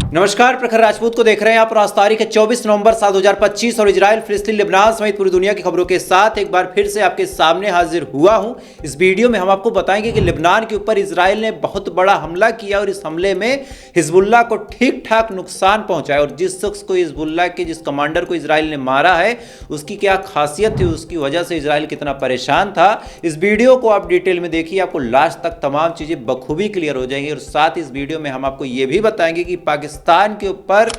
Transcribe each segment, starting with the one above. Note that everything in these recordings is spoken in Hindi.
नमस्कार, प्रखर राजपूत को देख रहे हैं आप। आज तारीख है 24 नवंबर साल 2025 और इजराइल, फिलिस्तीन, लेबनान समेत पूरी दुनिया की खबरों के साथ एक बार फिर से आपके सामने हाजिर हुआ हूं। इस वीडियो में हम आपको बताएंगे कि लेबनान के ऊपर इजराइल ने बहुत बड़ा हमला किया और इस हमले में हिजबुल्लाह को ठीक ठाक नुकसान पहुंचाया। और जिस शख्स को हिजबुल्लाह के जिस कमांडर को इजराइल ने मारा है उसकी क्या खासियत थी, उसकी वजह से इजराइल कितना परेशान था, इस वीडियो को आप डिटेल में देखिए। आपको लास्ट तक तमाम चीजें बखूबी क्लियर हो जाएंगी। और साथ ही इस वीडियो में हम आपको यह भी बताएंगे कि पाकिस्तान के ऊपर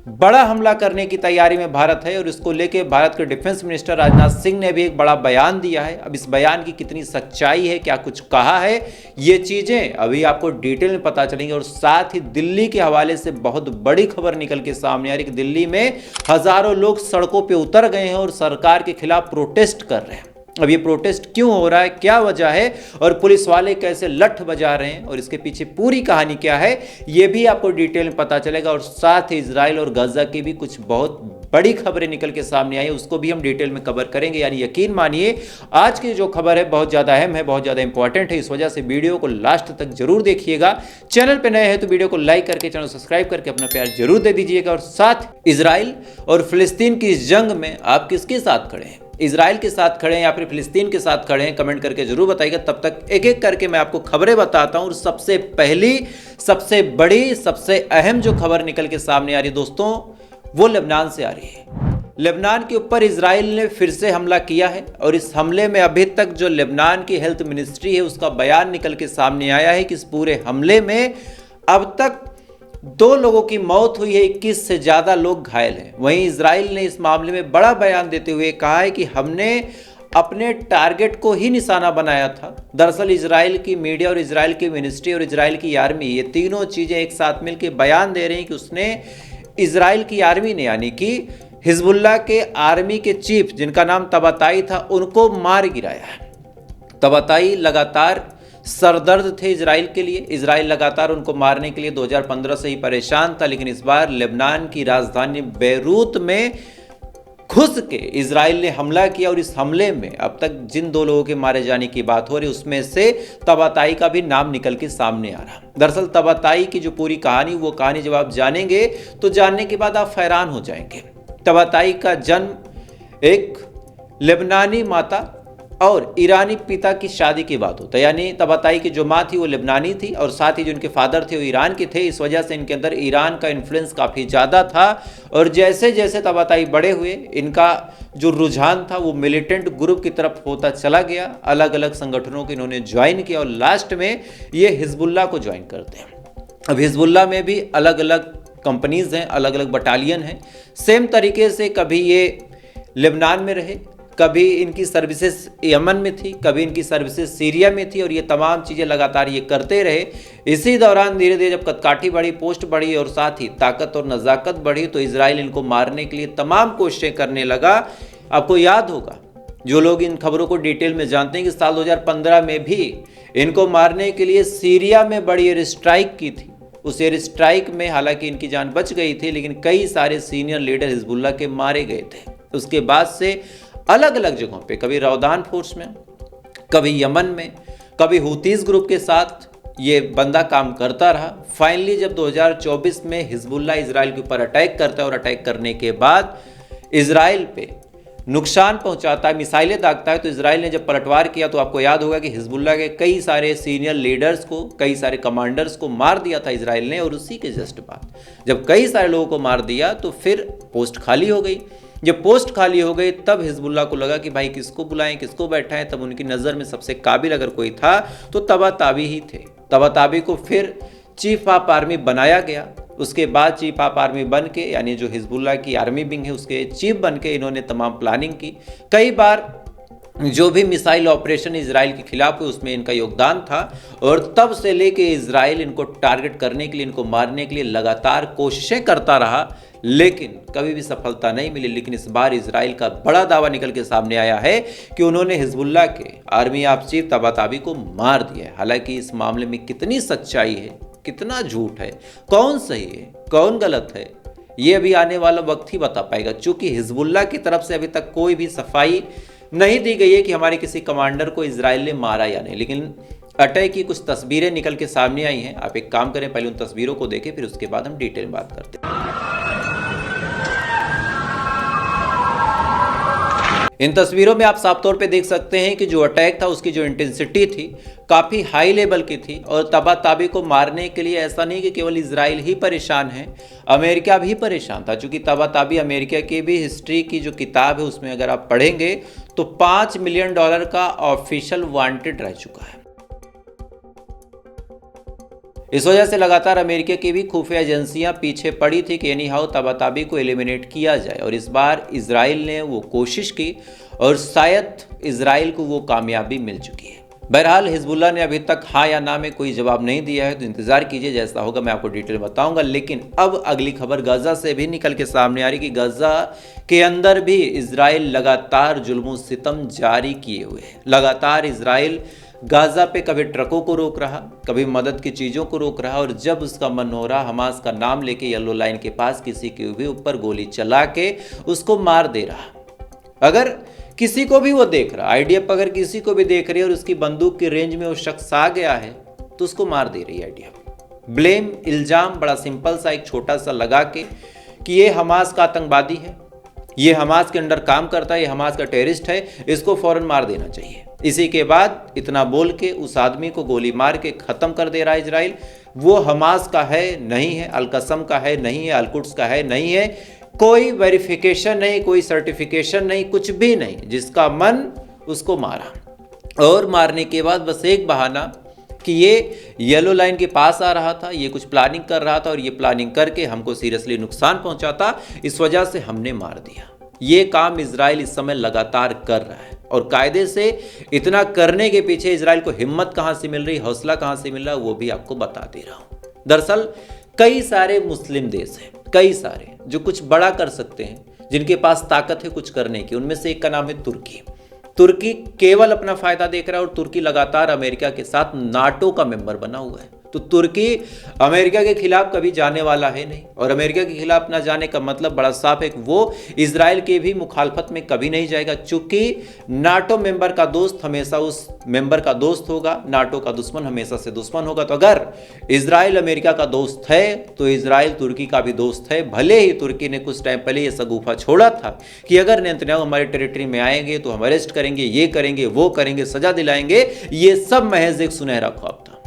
बड़ा हमला करने की तैयारी में भारत है और इसको लेके भारत के डिफेंस मिनिस्टर राजनाथ सिंह ने भी एक बड़ा बयान दिया है। अब इस बयान की कितनी सच्चाई है, क्या कुछ कहा है, ये चीजें अभी आपको डिटेल में पता चलेंगी। और साथ ही दिल्ली के हवाले से बहुत बड़ी खबर निकल के सामने आ रही है कि दिल्ली में हजारों लोग सड़कों पर उतर गए हैं और सरकार के खिलाफ प्रोटेस्ट कर रहे हैं। अब ये प्रोटेस्ट क्यों हो रहा है, क्या वजह है और पुलिस वाले कैसे लठ बजा रहे हैं और इसके पीछे पूरी कहानी क्या है, ये भी आपको डिटेल में पता चलेगा। और साथ ही इजराइल और गाजा की भी कुछ बहुत बड़ी खबरें निकल के सामने आई, उसको भी हम डिटेल में कवर करेंगे। यानी यकीन मानिए आज की जो खबर है बहुत ज़्यादा अहम है, बहुत ज़्यादा इंपॉर्टेंट है। इस वजह से वीडियो को लास्ट तक जरूर देखिएगा। चैनल पर नए हैं तो वीडियो को लाइक करके चैनल सब्सक्राइब करके अपना प्यार जरूर दे दीजिएगा। और साथ इजराइल और फिलिस्तीन की इस जंग में आप किसके साथ खड़े हैं, इजराइल के साथ खड़े हैं या फिर फिलिस्तीन के साथ खड़े हैं, कमेंट करके जरूर बताइएगा। तब तक एक एक करके मैं आपको खबरें बताता हूं। और सबसे पहली, सबसे बड़ी, सबसे अहम जो खबर निकल के सामने आ रही है दोस्तों, वो लेबनान से आ रही है। लेबनान के ऊपर इजराइल ने फिर से हमला किया है और इस हमले में अभी तक जो लेबनान की हेल्थ मिनिस्ट्री है उसका बयान निकल के सामने आया है कि इस पूरे हमले में अब तक 2 लोगों की मौत हुई है, 21 से ज्यादा लोग घायल हैं। वहीं इजराइल ने इस मामले में बड़ा बयान देते हुए कहा है कि हमने अपने टारगेट को ही निशाना बनाया था। दरअसल इजराइल की मीडिया और इजराइल की मिनिस्ट्री और इजराइल की आर्मी, ये तीनों चीजें एक साथ मिलकर बयान दे रही हैं कि उसने, इजराइल की आर्मी ने, यानी कि हिजबुल्लाह के आर्मी के चीफ जिनका नाम तबाताई था, उनको मार गिराया है। तबाताई लगातार सरदर्द थे इजराइल के लिए। इजराइल लगातार उनको मारने के लिए 2015 से ही परेशान था, लेकिन इस बार लेबनान की राजधानी बेरूत में घुस के इजराइल ने हमला किया। और इस हमले में अब तक जिन 2 लोगों के मारे जाने की बात हो रही उसमें से तबाताई का भी नाम निकल के सामने आ रहा। दरअसल तबाताई की जो पूरी कहानी, वो कहानी जब आप जानेंगे तो जानने के बाद आप हैरान हो जाएंगे। तबाताई का जन्म एक लेबनानी माता और ईरानी पिता की शादी की बात होता है। यानी तबाताई की जो माँ थी वो लेबनानी थी और साथ ही जो उनके फादर थे वो ईरान के थे। इस वजह से इनके अंदर ईरान का इन्फ्लुएंस काफ़ी ज़्यादा था। और जैसे जैसे तबाताई बड़े हुए, इनका जो रुझान था वो मिलिटेंट ग्रुप की तरफ होता चला गया। अलग अलग संगठनों को इन्होंने ज्वाइन किया और लास्ट में ये हिजबुल्लाह को ज्वाइन करते हैं। अब हिजबुल्लाह में भी अलग अलग कंपनीज हैं, अलग अलग बटालियन हैं। सेम तरीके से कभी ये लेबनान में रहे, कभी इनकी सर्विसेज यमन में थी, कभी इनकी सर्विसेज सीरिया में थी और ये तमाम चीज़ें लगातार ये करते रहे। इसी दौरान धीरे धीरे जब कदकाठी बढ़ी, पोस्ट बढ़ी और साथ ही ताकत और नज़ाकत बढ़ी तो इजराइल इनको मारने के लिए तमाम कोशिशें करने लगा। आपको याद होगा, जो लोग इन खबरों को डिटेल में जानते हैं, कि साल 2015 में भी इनको मारने के लिए सीरिया में बड़ी एयर स्ट्राइक की थी। उस एयर स्ट्राइक में हालांकि इनकी जान बच गई थी, लेकिन कई सारे सीनियर लीडर हिजबुल्लाह के मारे गए थे। उसके बाद से अलग अलग जगहों पे, कभी रौदान फोर्स में, कभी यमन में, कभी हुतीस ग्रुप के साथ ये बंदा काम करता रहा। फाइनली जब 2024 में हिजबुल्लाह इजराइल के ऊपर अटैक करता है और अटैक करने के बाद इजराइल पे नुकसान पहुंचाता है, मिसाइलें दागता है, तो इजराइल ने जब पलटवार किया तो आपको याद होगा कि हिजबुल्लाह के कई सारे सीनियर लीडर्स को, कई सारे कमांडर्स को मार दिया था इजराइल ने। और उसी के जस्ट बाद जब कई सारे लोगों को मार दिया तो फिर पोस्ट खाली हो गई। जब पोस्ट खाली हो गई तब हिजबुल्लाह को लगा कि भाई किसको बुलाएं, किसको बैठाएं। तब उनकी नज़र में सबसे काबिल अगर कोई था तो तबाताबी ही थे। तबाताबी को फिर चीफ ऑफ आर्मी बनाया गया। उसके बाद चीफ ऑफ आर्मी बन के, यानी जो हिजबुल्लाह की आर्मी विंग है उसके चीफ बन के इन्होंने तमाम प्लानिंग की। कई बार जो भी मिसाइल ऑपरेशन इजराइल के खिलाफ हुए उसमें इनका योगदान था। और तब से लेके इजराइल इनको टारगेट करने के लिए, इनको मारने के लिए लगातार कोशिशें करता रहा, लेकिन कभी भी सफलता नहीं मिली। लेकिन इस बार इजराइल का बड़ा दावा निकल के सामने आया है कि उन्होंने हिजबुल्लाह के आर्मी ऑफ चीफ तबाताबी को मार दिया है। हालांकि इस मामले में कितनी सच्चाई है, कितना झूठ है, कौन सही है, कौन गलत है, ये अभी आने वाला वक्त ही बता पाएगा। चूंकि हिजबुल्लाह की तरफ से अभी तक कोई भी सफाई नहीं दी गई है कि हमारे किसी कमांडर को इजराइल ने मारा या नहीं। लेकिन अटैक की कुछ तस्वीरें निकल के सामने आई हैं। आप एक काम करें, पहले उन तस्वीरों को देखें, फिर उसके बाद हम डिटेल में बात करते हैं। इन तस्वीरों में आप साफ तौर पे देख सकते हैं कि जो अटैक था उसकी जो इंटेंसिटी थी काफ़ी हाई लेवल की थी। और तबाताबी को मारने के लिए ऐसा नहीं कि केवल इजराइल ही परेशान है, अमेरिका भी परेशान था। चूँकि तबाताबी अमेरिका की भी हिस्ट्री की जो किताब है उसमें अगर आप पढ़ेंगे तो $5 मिलियन का ऑफिशियल वांटेड रह चुका है। इस वजह से लगातार अमेरिका की भी खुफिया एजेंसियां पीछे पड़ी थी कि एनी हाउ तबाताबी को एलिमिनेट किया जाए। और इस बार इजराइल ने वो कोशिश की और शायद इजराइल को वो कामयाबी मिल चुकी है। बहरहाल हिजबुल्लाह ने अभी तक हाँ या ना में कोई जवाब नहीं दिया है, तो इंतजार कीजिए, जैसा होगा मैं आपको डिटेल बताऊंगा। लेकिन अब अगली खबर गाजा से भी निकल के सामने आ रही कि गाजा के अंदर भी इजराइल लगातार जुल्म सितम जारी किए हुए है। लगातार इजराइल गाजा पे कभी ट्रकों को रोक रहा, कभी मदद की चीज़ों को रोक रहा, और जब उसका मन हो रहा हमास का नाम लेके येलो लाइन के पास किसी के भी ऊपर गोली चला के उसको मार दे रहा। अगर किसी को भी वो देख रहा, आईडीएफ अगर किसी को भी देख रही है और उसकी बंदूक की रेंज में वो शख्स आ गया है तो उसको मार दे रही है आईडीएफ। ब्लेम, इल्जाम बड़ा सिंपल सा एक छोटा सा लगा के कि ये हमास का आतंकवादी है, ये हमास के अंडर काम करता है, ये हमास का टेररिस्ट है, इसको फौरन मार देना चाहिए। इसी के बाद इतना बोल के उस आदमी को गोली मार के ख़त्म कर दे रहा है इजराइल। वो हमास का है नहीं है, अल-कसम का है नहीं है, अल-कुड्स का है नहीं है, कोई वेरिफिकेशन नहीं, कोई सर्टिफिकेशन नहीं, कुछ भी नहीं, जिसका मन उसको मारा। और मारने के बाद बस एक बहाना कि ये येलो लाइन के पास आ रहा था, ये कुछ प्लानिंग कर रहा था और ये प्लानिंग करके हमको सीरियसली नुकसान पहुंचाता, इस वजह से हमने मार दिया। ये काम इजराइल इस समय लगातार कर रहा है। और कायदे से इतना करने के पीछे इजराइल को हिम्मत कहाँ से मिल रही, हौसला कहाँ से मिल रहा, वो भी आपको बता दे रहा हूँ। दरअसल कई सारे मुस्लिम देश हैं, कई सारे जो कुछ बड़ा कर सकते हैं, जिनके पास ताकत है कुछ करने की। उनमें से एक का नाम है तुर्की। तुर्की केवल अपना फायदा देख रहा है और तुर्की लगातार अमेरिका के साथ नाटो का मेंबर बना हुआ है। तो तुर्की अमेरिका के खिलाफ कभी जाने वाला है नहीं, और अमेरिका के खिलाफ ना जाने का मतलब बड़ा साफ है कि वो इजराइल के भी मुखालफत में कभी नहीं जाएगा। चूंकि नाटो मेंबर का दोस्त हमेशा उस मेंबर का दोस्त होगा, नाटो का दुश्मन हमेशा से दुश्मन होगा। तो अगर इजराइल अमेरिका का दोस्त है तो इजराइल तुर्की का भी दोस्त है। भले ही तुर्की ने कुछ टाइम पहले ये सगुफा छोड़ा था कि अगर नेतन्याहू हमारे टेरिटरी में आएंगे तो हम अरेस्ट करेंगे, ये करेंगे, वो करेंगे, सजा दिलाएंगे। ये सब महज एक सुनहरा ख्वाब था,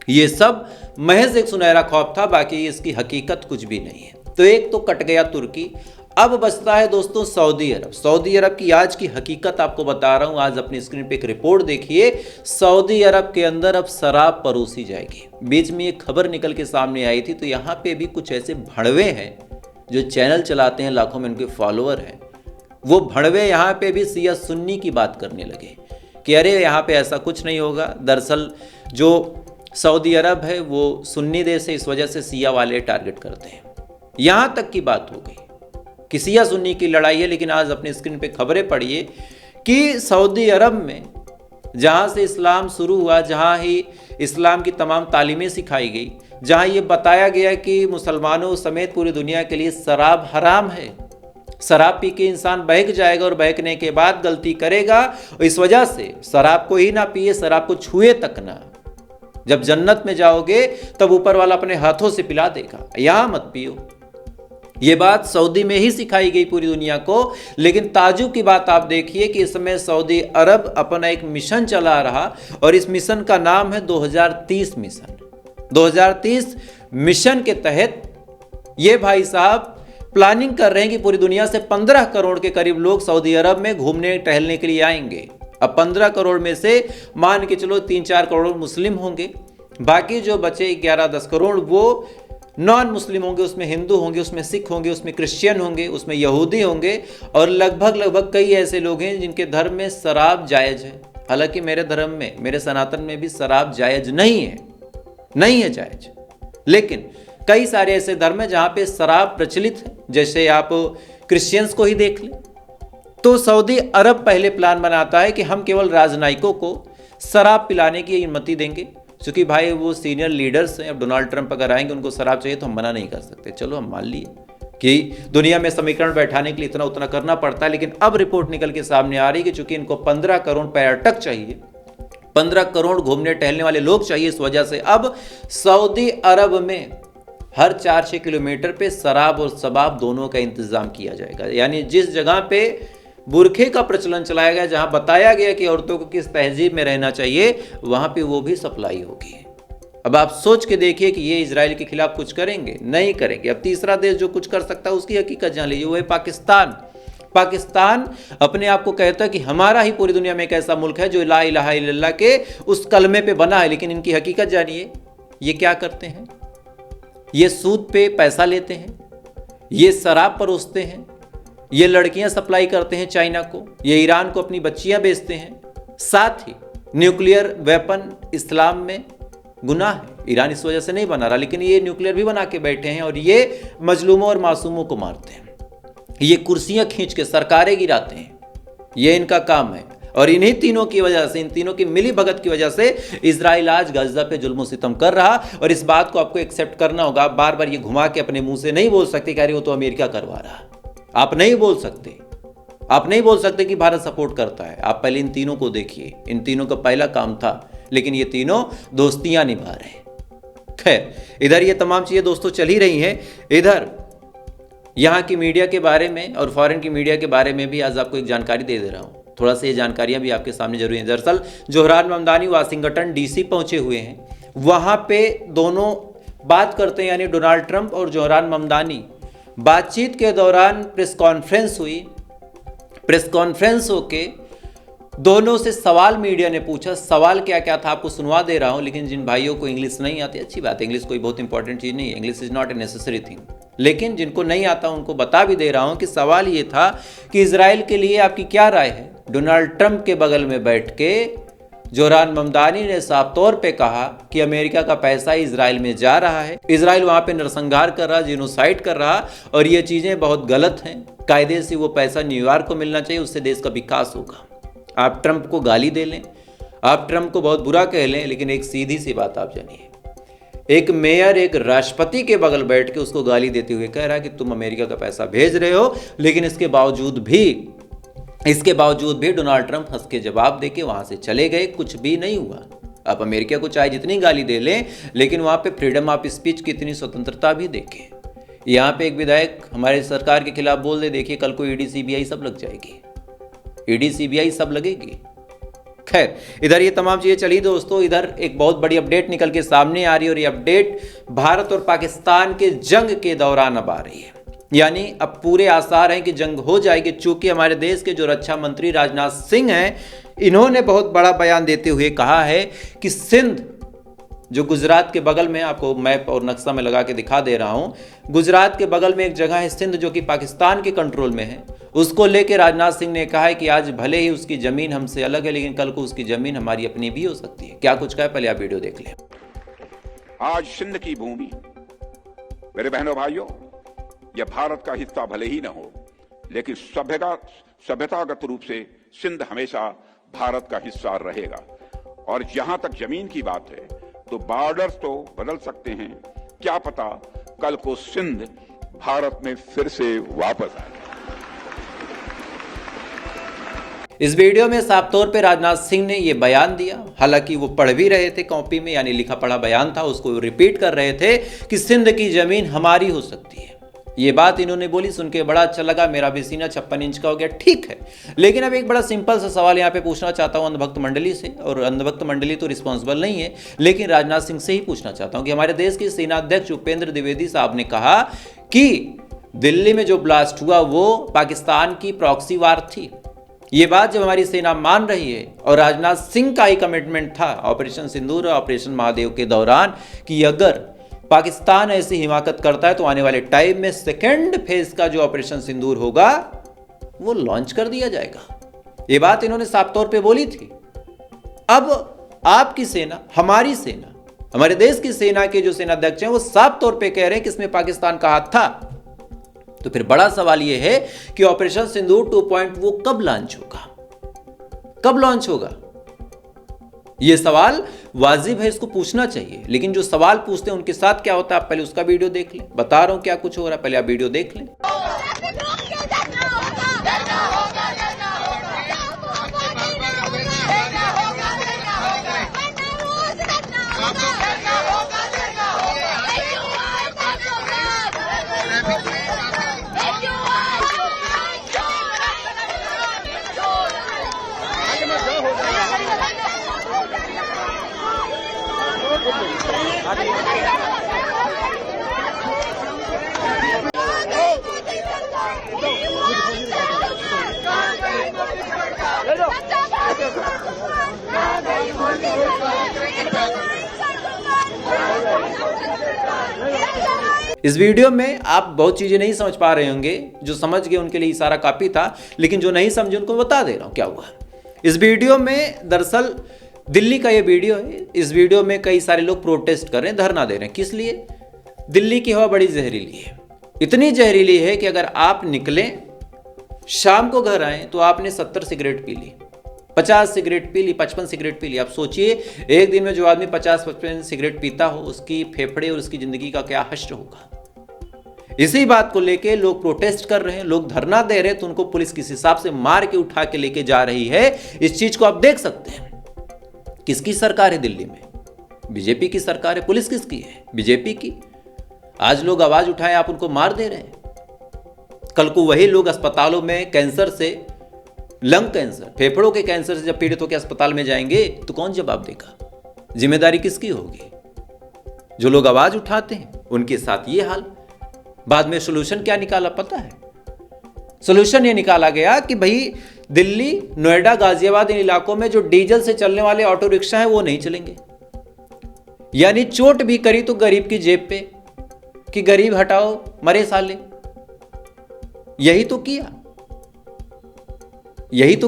ये सब महज एक सुनहरा ख्वाब था, बाकी इसकी हकीकत कुछ भी नहीं है। तो एक तो कट गया तुर्की। अब बचता है दोस्तों सऊदी अरब। सऊदी अरब की आज की हकीकत आपको बता रहा हूं। आज अपनी स्क्रीन पे एक रिपोर्ट देखिए, सऊदी अरब के अंदर अब शराब परोसी जाएगी। बीच में एक खबर निकल के सामने आई थी, तो यहाँ पे भी कुछ ऐसे भड़वे हैं जो चैनल चलाते हैं, लाखों में उनके फॉलोअर हैं। वो भड़वे यहाँ पे भी सिया सुन्नी की बात करने लगे कि अरे यहाँ पे ऐसा कुछ नहीं होगा। दरअसल जो सऊदी अरब है वो सुन्नी देश है, इस वजह से सिया वाले टारगेट करते हैं। यहाँ तक की बात हो गई कि सिया सुन्नी की लड़ाई है। लेकिन आज अपनी स्क्रीन पे खबरें पढ़िए कि सऊदी अरब में जहाँ से इस्लाम शुरू हुआ, जहाँ ही इस्लाम की तमाम तालीमें सिखाई गई, जहाँ ये बताया गया कि मुसलमानों समेत पूरी दुनिया के लिए शराब हराम है, शराब पी के इंसान बहक जाएगा और बहकने के बाद गलती करेगा। इस वजह से शराब को ही ना पिए, शराब को छुए तक ना। जब जन्नत में जाओगे तब ऊपर वाला अपने हाथों से पिला देगा, यहां मत पियो। ये बात सऊदी में ही सिखाई गई पूरी दुनिया को। लेकिन ताजुब की बात आप देखिए कि इस समय सऊदी अरब अपना एक मिशन चला रहा, और इस मिशन का नाम है 2030 मिशन। 2030 मिशन के तहत ये भाई साहब प्लानिंग कर रहे हैं कि पूरी दुनिया से 15 करोड़ के करीब लोग सऊदी अरब में घूमने टहलने के लिए आएंगे। अब 15 करोड़ में से मान के चलो 3-4 करोड़ मुस्लिम होंगे, बाकी जो बचे 11-10 करोड़ वो नॉन मुस्लिम होंगे। उसमें हिंदू होंगे, उसमें सिख होंगे, उसमें क्रिश्चियन होंगे, उसमें यहूदी होंगे, और लगभग कई ऐसे लोग हैं जिनके धर्म में शराब जायज़ है। हालांकि मेरे धर्म में, मेरे सनातन में भी शराब जायज़ नहीं है जायज़। लेकिन कई सारे ऐसे धर्म हैं जहाँ पे शराब प्रचलित है, जैसे आप क्रिश्चियंस को ही देख लें। तो सऊदी अरब पहले प्लान बनाता है कि हम केवल राजनयिकों को शराब पिलाने की अनुमति देंगे, क्योंकि भाई वो सीनियर लीडर्स हैं। अब डोनाल्ड ट्रंप अगर आएंगे, उनको शराब चाहिए तो हम मना नहीं कर सकते। चलो हम मान लिए कि दुनिया में समीकरण बैठाने के लिए इतना उतना करना पड़ता है। लेकिन अब रिपोर्ट निकल के सामने आ रही है कि चूंकि इनको 15 करोड़ पर्यटक चाहिए, 15 करोड़ घूमने टहलने वाले लोग चाहिए। इस वजह से अब सऊदी अरब में हर 4-6 किलोमीटर पे शराब और शबाब दोनों का इंतजाम किया जाएगा। यानी जिस जगह पे बुरखे का प्रचलन चलाया गया, जहां बताया गया कि औरतों को किस तहजीब में रहना चाहिए, वहां पे वो भी सप्लाई होगी। अब आप सोच के देखिए कि ये इजराइल के खिलाफ कुछ करेंगे? नहीं करेंगे। अब तीसरा देश जो कुछ कर सकता है उसकी हकीकत जान लीजिए, वो है पाकिस्तान। पाकिस्तान अपने आप को कहता है कि हमारा ही पूरी दुनिया में एक ऐसा मुल्क है जो ला इलाहा इल्लल्लाह के उस कलमे पे बना है, लेकिन इनकी हकीकत जानिए, ये क्या करते हैं? ये सूद पे पैसा लेते हैं, ये शराब परोसते हैं, ये लड़कियां सप्लाई करते हैं चाइना को, ये ईरान को अपनी बच्चियां बेचते हैं। साथ ही न्यूक्लियर वेपन इस्लाम में गुनाह है। ईरान इस वजह से नहीं बना रहा, लेकिन ये न्यूक्लियर भी बना के बैठे हैं और ये मजलूमों और मासूमों को मारते हैं। ये कुर्सियां खींच के सरकारें गिराते हैं, ये इनका काम है। और इन्हीं तीनों की वजह से, इन तीनों की मिली भगत की वजह से इजराइल आज गाजा पे जुल्म सितम कर रहा। और इस बात को आपको एक्सेप्ट करना होगा। बार बार ये घुमा के अपने मुंह से नहीं बोल सकते कि अरे वो तो अमेरिका करवा रहा। आप नहीं बोल सकते, आप नहीं बोल सकते कि भारत सपोर्ट करता है। आप पहले इन तीनों को देखिए, इन तीनों का पहला काम था, लेकिन ये तीनों दोस्तियां निभा रहे हैं। खैर, इधर ये तमाम चीजें दोस्तों चल ही रही हैं। इधर यहाँ की मीडिया के बारे में और फॉरेन की मीडिया के बारे में भी आज आपको एक जानकारी दे रहा हूँ। थोड़ा सा ये जानकारियां भी आपके सामने जरूरी हैं। दरअसल जोहरान ममदानी वाशिंगटन डीसी पहुंचे हुए हैं। वहां पे दोनों बात करते हैं, यानी डोनाल्ड ट्रंप और जोहरान ममदानी। बातचीत के दौरान प्रेस कॉन्फ्रेंस हुई। प्रेस कॉन्फ्रेंस होके दोनों से सवाल मीडिया ने पूछा। सवाल क्या क्या था आपको सुनवा दे रहा हूं, लेकिन जिन भाइयों को इंग्लिश नहीं आती, अच्छी बात है, इंग्लिश कोई बहुत इंपॉर्टेंट चीज़ नहीं है, English is not a necessary thing, लेकिन जिनको नहीं आता उनको बता भी दे रहा हूं कि सवाल ये था कि इजराइल के लिए आपकी क्या राय है। डोनाल्ड ट्रंप के बगल में बैठ के जोहरान ममदानी ने साफ तौर पे कहा कि अमेरिका का पैसा इजराइल में जा रहा है, इजराइल वहां पे नरसंहार कर रहा, जिनोसाइड कर रहा, और ये चीजें बहुत गलत हैं। कायदे से वो पैसा न्यूयॉर्क को मिलना चाहिए, उससे देश का विकास होगा। आप ट्रंप को गाली दे लें, आप ट्रंप को बहुत बुरा कह लें, लेकिन एक सीधी सी बात आप जानिए, एक मेयर एक राष्ट्रपति के बगल बैठ के उसको गाली देते हुए कह रहा है कि तुम अमेरिका का पैसा भेज रहे हो, लेकिन इसके बावजूद भी डोनाल्ड ट्रंप हंस के जवाब देके वहां से चले गए, कुछ भी नहीं हुआ। आप अमेरिका को चाहे जितनी गाली दे लें, लेकिन वहां पे फ्रीडम ऑफ स्पीच की इतनी स्वतंत्रता भी देखें। यहाँ पे एक विधायक हमारे सरकार के खिलाफ बोल दे, देखिए कल को ईडी सीबीआई सब लग जाएगी, ईडी सीबीआई सब लगेगी। खैर, इधर ये तमाम चीजें चली दोस्तों। इधर एक बहुत बड़ी अपडेट निकल के सामने आ रही है और ये अपडेट भारत और पाकिस्तान के जंग के दौरान अब आ रही है। यानी अब पूरे आसार हैं कि जंग हो जाएगी, चूंकि हमारे देश के जो रक्षा मंत्री राजनाथ सिंह हैं, इन्होंने बहुत बड़ा बयान देते हुए कहा है कि सिंध जो गुजरात के बगल में, आपको मैप और नक्शा में लगा के दिखा दे रहा हूं, गुजरात के बगल में एक जगह है सिंध जो कि पाकिस्तान के कंट्रोल में है, उसको लेकर राजनाथ सिंह ने कहा है कि आज भले ही उसकी जमीन हमसे अलग है, लेकिन कल को उसकी जमीन हमारी अपनी भी हो सकती है। क्या कुछ कहा है, पहले आप वीडियो देख लें। आज सिंध की भूमि, मेरे बहनों भाइयों, यह भारत का हिस्सा भले ही न हो, लेकिन सभ्यतागत रूप से सिंध हमेशा भारत का हिस्सा रहेगा। और जहां तक जमीन की बात है, तो बॉर्डर्स तो बदल सकते हैं, क्या पता कल को सिंध भारत में फिर से वापस आए। इस वीडियो में साफ तौर पे राजनाथ सिंह ने ये बयान दिया, हालांकि वो पढ़ भी रहे थे कॉपी में, यानी लिखा पढ़ा बयान था, उसको रिपीट कर रहे थे कि सिंध की जमीन हमारी हो सकती है। ये बात इन्होंने बोली, सुन के बड़ा अच्छा लगा, मेरा भी सीना 56 इंच का हो गया, ठीक है। लेकिन अब एक बड़ा सिंपल सा सवाल यहाँ पे पूछना चाहता हूँ अंधभक्त मंडली से, और अंधभक्त मंडली तो रिस्पॉन्सिबल नहीं है, लेकिन राजनाथ सिंह से ही पूछना चाहता हूँ कि हमारे देश के सेनाध्यक्ष उपेंद्र द्विवेदी साहब ने कहा कि दिल्ली में जो ब्लास्ट हुआ वो पाकिस्तान की प्रॉक्सी वार थी। ये बात जब हमारी सेना मान रही है, और राजनाथ सिंह का ही कमिटमेंट था ऑपरेशन सिंदूर और ऑपरेशन महादेव के दौरान कि अगर पाकिस्तान ऐसी हिमाकत करता है तो आने वाले टाइम में सेकेंड फेज का जो ऑपरेशन सिंदूर होगा वो लॉन्च कर दिया जाएगा। ये बात इन्होंने साफ तौर पे बोली थी। अब आपकी सेना, हमारी सेना, हमारे देश की सेना के जो सेनाध्यक्ष हैं वो साफ तौर पे कह रहे हैं कि इसमें पाकिस्तान का हाथ था। तो फिर बड़ा सवाल यह है कि ऑपरेशन सिंदूर 2.0 कब लॉन्च होगा, कब लॉन्च होगा? यह सवाल वाजिब है, इसको पूछना चाहिए। लेकिन जो सवाल पूछते हैं उनके साथ क्या होता है, आप पहले उसका वीडियो देख लें। बता रहा हूं क्या कुछ हो रहा है, पहले आप वीडियो देख लें। इस वीडियो में आप बहुत चीजें नहीं समझ पा रहे होंगे, जो समझ गए उनके लिए इशारा काफी था, लेकिन जो नहीं समझे उनको बता दे रहा हूं क्या हुआ। इस वीडियो में दरअसल दिल्ली का ये वीडियो है। इस वीडियो में कई सारे लोग प्रोटेस्ट कर रहे हैं, धरना दे रहे हैं। किस लिए? दिल्ली की हवा बड़ी जहरीली है, इतनी जहरीली है कि अगर आप निकलें शाम को घर आए तो आपने 70 सिगरेट पी ली, 50 सिगरेट पी ली, 55 सिगरेट पी ली। आप सोचिए एक दिन में जो आदमी 50-55 सिगरेट पीता हो, उसकी फेफड़े और उसकी जिंदगी का क्या हश्र होगा। इसी बात को लेके लोग प्रोटेस्ट कर रहे हैं, लोग धरना दे रहे हैं, तो उनको पुलिस किस हिसाब से मार के उठा के लेके जा रही है, इस चीज को आप देख सकते हैं। किसकी सरकार है दिल्ली में? बीजेपी की सरकार है। पुलिस किसकी है? बीजेपी की। आज लोग आवाज उठाए, आप उनको मार दे रहे हैं। कल को वही लोग अस्पतालों में कैंसर से, लंग कैंसर, फेफड़ों के कैंसर से जब पीड़ित होकर अस्पताल में जाएंगे तो कौन जवाब देगा? जिम्मेदारी किसकी होगी? जो लोग आवाज उठाते हैं उनके साथ ये हाल। बाद में सोल्यूशन क्या निकाला पता है? सोल्यूशन ये निकाला गया कि भाई दिल्ली, नोएडा, गाजियाबाद इन इलाकों में जो डीजल से चलने वाले ऑटो रिक्शा हैं वो नहीं चलेंगे। यानी चोट भी करी तो गरीब की जेब पे, कि गरीब हटाओ मरे साले। यही तो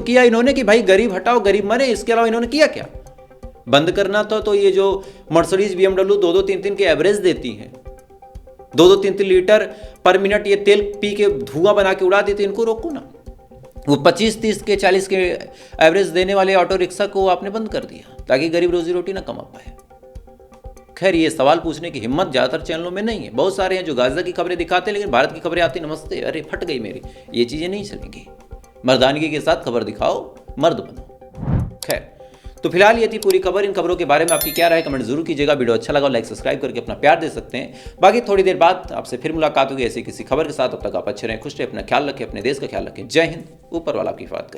किया इन्होंने कि भाई गरीब हटाओ गरीब मरे। इसके अलावा इन्होंने किया क्या? बंद करना था तो ये जो मर्सिडीज BMW 2-2, 3-3 के एवरेज देती हैं, 2-2, 3-3 लीटर पर मिनट ये तेल पी के धुआं बना के उड़ा देते, इनको रोको ना। वो 25, 30 के 40 के एवरेज देने वाले ऑटो रिक्शा को आपने बंद कर दिया ताकि गरीब रोजी रोटी ना कमा पाए। खैर, ये सवाल पूछने की हिम्मत ज़्यादातर चैनलों में नहीं है। बहुत सारे हैं जो गाजा की खबरें दिखाते हैं, लेकिन भारत की खबरें आती नमस्ते अरे फट गई मेरी। ये चीज़ें नहीं चलेंगी। मर्दानगी के साथ खबर दिखाओ, मर्द बनो। खैर, तो फिलहाल ये थी पूरी खबर। इन खबरों के बारे में आपकी क्या राय कमेंट जरूर कीजिएगा। वीडियो अच्छा लगा लाइक सब्सक्राइब करके अपना प्यार दे सकते हैं। बाकी थोड़ी देर बाद आपसे फिर मुलाकात होगी ऐसी किसी खबर के साथ। अब तक आप अच्छे रहें, खुश रहें, अपना ख्याल रखें, अपने देश का ख्याल रखें। जय हिंद, ऊपर वाला आपकी हिफाजत करे।